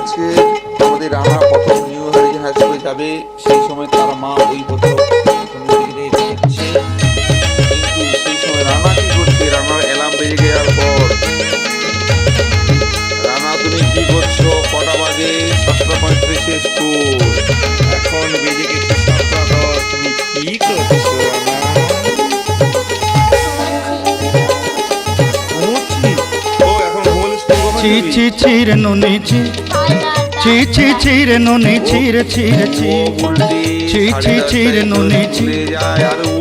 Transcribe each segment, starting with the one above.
আজকে আমাদের রানা প্রথম নিউ হাই স্কুলে যাবে, সেই সময় তার মা ওই প্রথম দিচ্ছে, কিন্তু সেই সময় রানা কি করছে? রানার অ্যালার্ম বেজে যাওয়ার পর, রানা তুমি কি করছো? কটা বাজে? 7:35 স্কুল, এখন বেজে গেছে 7:10। তুমি কি করছো রানা? ছি ছি ছি রে নুনি ছি, ছি ছি ছি রে নুনি ছি রে ছি রে ছি, ছি ছি ছি রে নুনি ছি,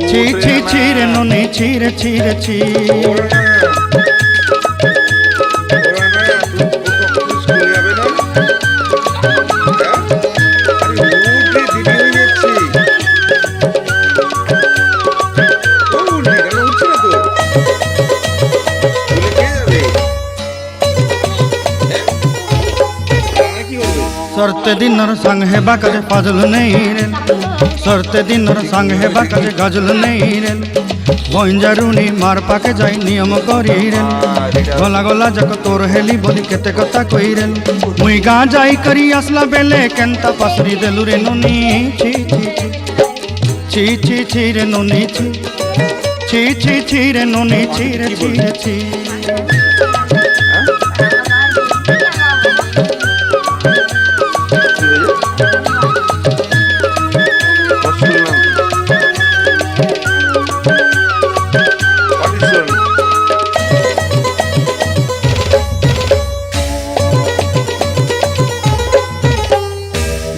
ছি ছি ছি রে নুনি ছি রে ছি রে ছি। सरते दिनर संग हेबा काजे फाजल नहीं रे, सरते दिनर संग हेबा काजे गाजल नहीं रे, बंजारुनी मार पाके जाई नियम करी रे, गला गला जक तोर हेली बोली केते कथा कई रे, मुई गाँ जाई करी असला बेले केंता पसरी देलु रे नुनी छी छी छी छी छी रे नुनी छी, छी छी छी रे नुनी छी रे छी रे छी।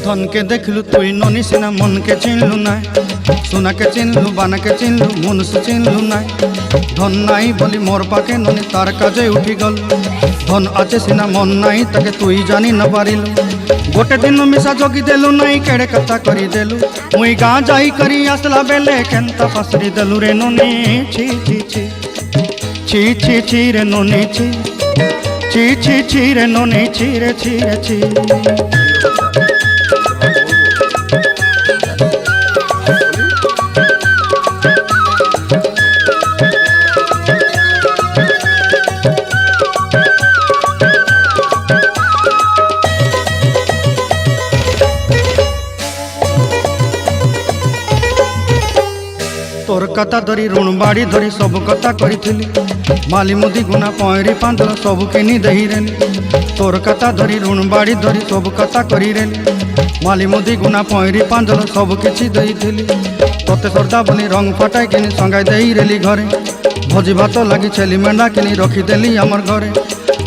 धन के देखलु तुई ननी सिना मन के चिन्हलु नाय, सोना के चिन्हलु बाना के चिन्हलु मन से चिन्हलु नाय, धन नाई बोली मोर पाके ननी तार काजे उठी गल, धन आचे सिना मन नाई ताके तुई जानी न पारिलु, गोटे दिन मिसा जोगी देलु नाई केड़े कथा करी देलु, मुई गाँ जाई करी आसला बेले केंता पसरी देलु रे ननी छी छी छी, छी छी छी रे ननी छी, छी छी छी रे ननी छी रे छी रे छी। तोर कथा धरी ऋण बाड़ी धरी सब कथा करी, माली मुदी गुना पहरी पांदल सब किनी दही रेली, तोर कथा धरी ऋण बाड़ी धरी सब कथा करी रेली, माली मुदी गुना पहरी पांदल सब किछि दही थी, तोते सरदा बनी रंग फटाई किनी संगाई दही रेली घरे, भोजी भात लगी छेली मेंढा किनी रखी देली आमर घरे,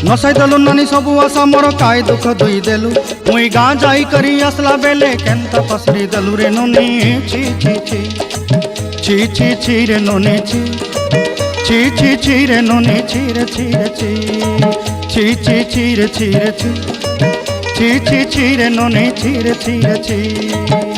नसाई देलु नानी सबू आशा मोर काय दुख दुई देलु, मुई गाँ जाई करी आसला बेले केंता पसरी देलु रे नुनी छी छी छी, छी छी छी रे नुनी छी, छी छी छी रे नुनी छी रे छी रे छी, छी छी छी रे छी रे छी, छी छी छी रे नुनी छी रे छी रे छी।